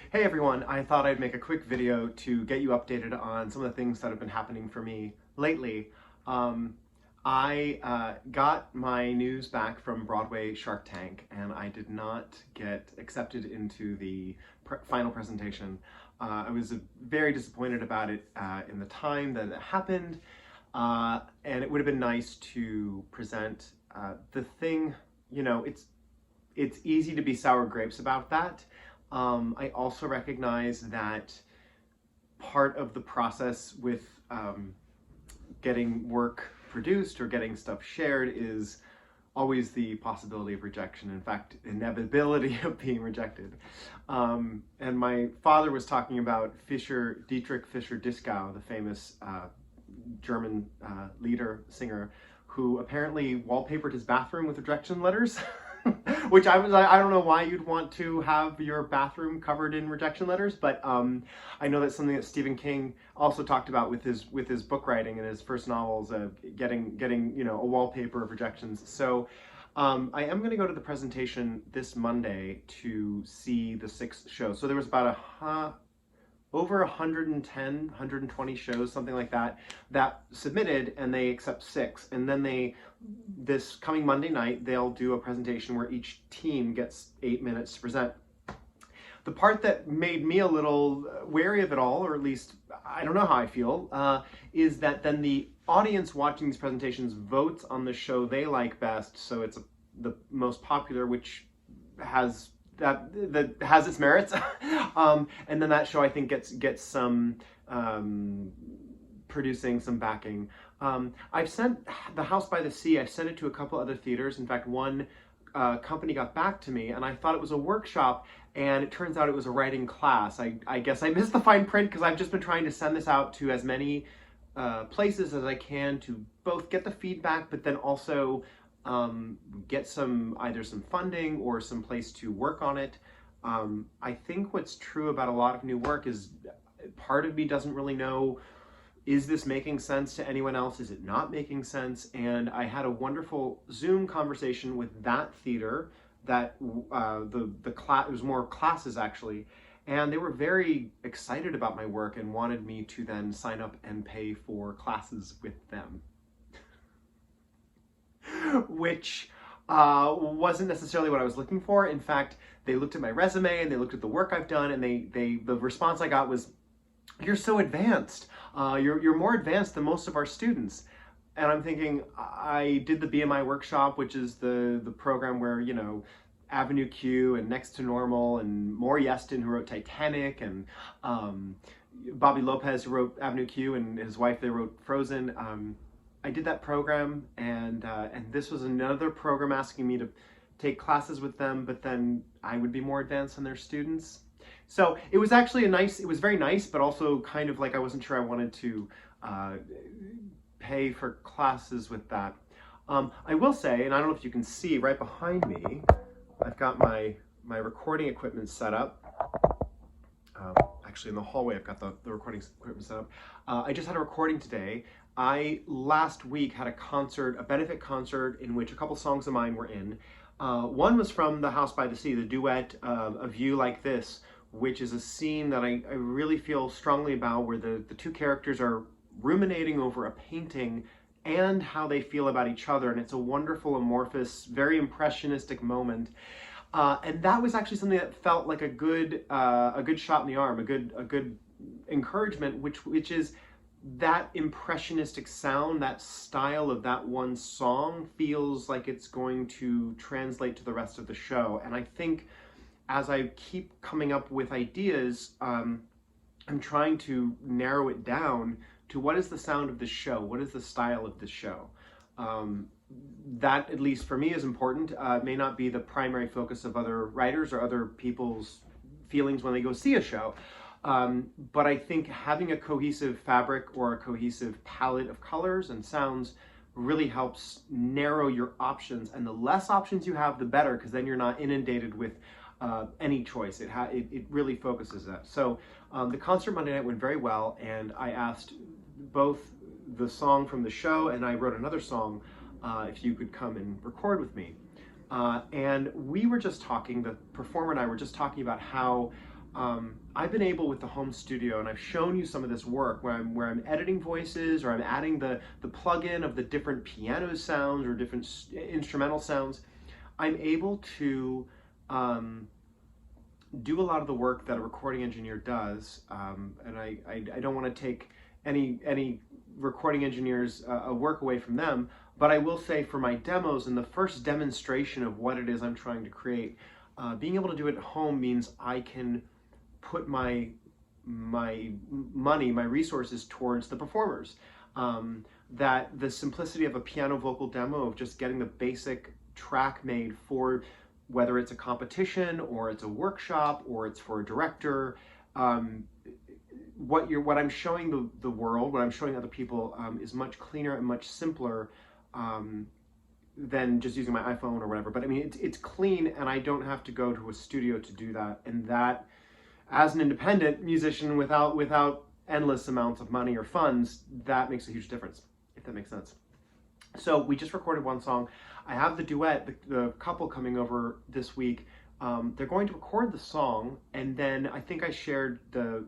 Hey everyone, I thought I'd make a quick video to get you updated on some of the things that have been happening for me lately. Um, I got my news back from Broadway Shark Tank and I did not get accepted into the final presentation. I was very disappointed about it in the time that it happened, and it would have been nice to present the thing. You know, it's easy to be sour grapes about that. I also recognize that part of the process with getting work produced or getting stuff shared is always the possibility of rejection. In fact, inevitability of being rejected. And my father was talking about Dietrich Fischer-Dieskau, the famous German leader, singer, who apparently wallpapered his bathroom with rejection letters. Which I don't know why you'd want to have your bathroom covered in rejection letters, but I know that's something that Stephen King also talked about with his book writing and his first novels, getting a wallpaper of rejections. So I am going to go to the presentation this Monday to see the 6th show. So there was about over 110, 120 shows, something like that, that submitted, and they accept 6. And then this coming Monday night, they'll do a presentation where each team gets 8 minutes to present. The part that made me a little wary of it all, or at least I don't know how I feel, is that then the audience watching these presentations votes on the show they like best. So it's the most popular, which has that has its merits, and then that show I think gets some producing some backing. I've sent The House by the Sea. I sent it to a couple other theaters. In fact, one company got back to me, and I thought it was a workshop, and it turns out it was a writing class. I guess I missed the fine print because I've just been trying to send this out to as many places as I can to both get the feedback, but then also get either some funding or some place to work on it. I think what's true about a lot of new work is part of me doesn't really know, is this making sense to anyone else? Is it not making sense? And I had a wonderful Zoom conversation with that theater that it was more classes actually, and they were very excited about my work and wanted me to then sign up and pay for classes with them. Which wasn't necessarily what I was looking for. In fact, they looked at my resume and they looked at the work I've done, and the response I got was, "You're so advanced. You're more advanced than most of our students." And I'm thinking, I did the BMI workshop, which is the program where, Avenue Q and Next to Normal and Maury Yeston, who wrote Titanic, and Bobby Lopez, who wrote Avenue Q, and his wife, they wrote Frozen. I did that program, and this was another program asking me to take classes with them, but then I would be more advanced than their students. So it was actually it was very nice, but also kind of like I wasn't sure I wanted to pay for classes with that. I will say, and I don't know if you can see right behind me, I've got my recording equipment set up. Actually in the hallway I've got the recording equipment set up. I just had a recording today. I last week had a benefit concert in which a couple songs of mine were in. One was from The House by the Sea, the duet A View Like This, which is a scene that I really feel strongly about, where the two characters are ruminating over a painting and how they feel about each other, and it's a wonderful, amorphous, very impressionistic moment. And that was actually something that felt like a good shot in the arm, a good encouragement, which is that impressionistic sound, that style of that one song feels like it's going to translate to the rest of the show. And I think as I keep coming up with ideas, I'm trying to narrow it down to what is the sound of the show, what is the style of the show. That, at least for me, is important. It may not be the primary focus of other writers or other people's feelings when they go see a show. But I think having a cohesive fabric or a cohesive palette of colors and sounds really helps narrow your options. And the less options you have, the better, because then you're not inundated with any choice. It really focuses that. So the concert Monday night went very well, and I asked both the song from the show, and I wrote another song, if you could come and record with me. And we were just talking, the performer and I were just talking about how I've been able with the home studio, and I've shown you some of this work where I'm editing voices, or I'm adding the plug-in of the different piano sounds or different instrumental sounds. I'm able to do a lot of the work that a recording engineer does, and I don't want to take any recording engineers' work away from them, but I will say for my demos and the first demonstration of what it is I'm trying to create, being able to do it at home means I can put my money, my resources towards the performers. That the simplicity of a piano vocal demo, of just getting the basic track made for whether it's a competition or it's a workshop or it's for a director, what I'm showing the world, what I'm showing other people, is much cleaner and much simpler than just using my iPhone or whatever. But I mean, it's clean, and I don't have to go to a studio to do that. And that, as an independent musician without endless amounts of money or funds, that makes a huge difference, if that makes sense. So we just recorded one song. I have the duet, the couple coming over this week. They're going to record the song, and then I think I shared a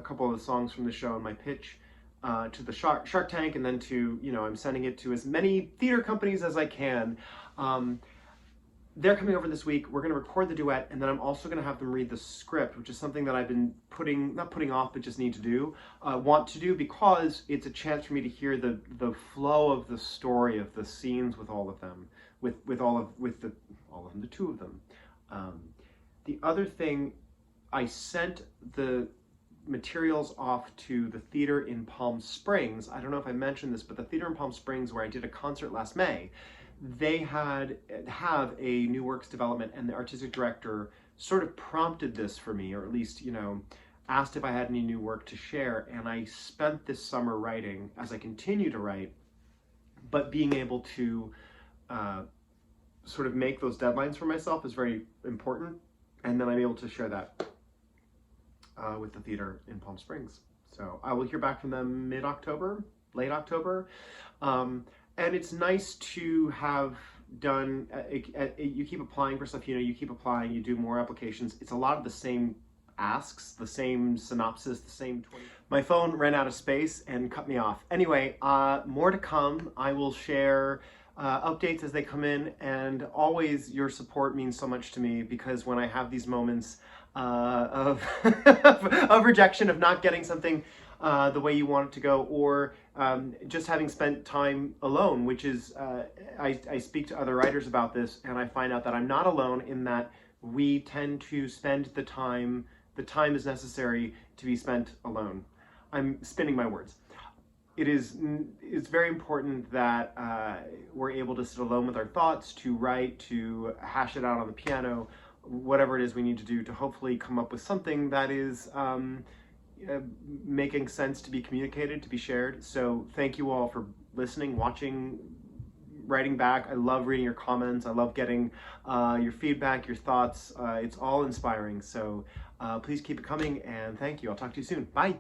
couple of the songs from the show in my pitch to the Shark Tank, and then to, I'm sending it to as many theater companies as I can. They're coming over this week. We're going to record the duet, and then I'm also going to have them read the script, which is something that I've been not putting off, but just want to do, because it's a chance for me to hear the flow of the story of the scenes with all of them, the two of them. The other thing, I sent the materials off to the theater in Palm Springs. I don't know if I mentioned this, but the theater in Palm Springs, where I did a concert last May, they have a new works development, and the artistic director sort of prompted this for me, or at least, asked if I had any new work to share. And I spent this summer writing, as I continue to write, but being able to sort of make those deadlines for myself is very important. And then I'm able to share that with the theater in Palm Springs. So I will hear back from them mid-October, late October. And it's nice to have done, you keep applying for stuff, you keep applying, you do more applications. It's a lot of the same asks, the same synopsis, the same 20. My phone ran out of space and cut me off. Anyway, more to come. I will share updates as they come in, and always your support means so much to me, because when I have these moments of rejection, of not getting something the way you want it to go, or just having spent time alone, which is, I speak to other writers about this, and I find out that I'm not alone in that we tend to spend the time is necessary to be spent alone. I'm spinning my words. It's very important that we're able to sit alone with our thoughts, to write, to hash it out on the piano, whatever it is we need to do to hopefully come up with something that is making sense to be communicated, to be shared. So thank you all for listening, watching, writing back. I love reading your comments. I love getting your feedback, your thoughts. It's all inspiring. So please keep it coming, and thank you. I'll talk to you soon. Bye.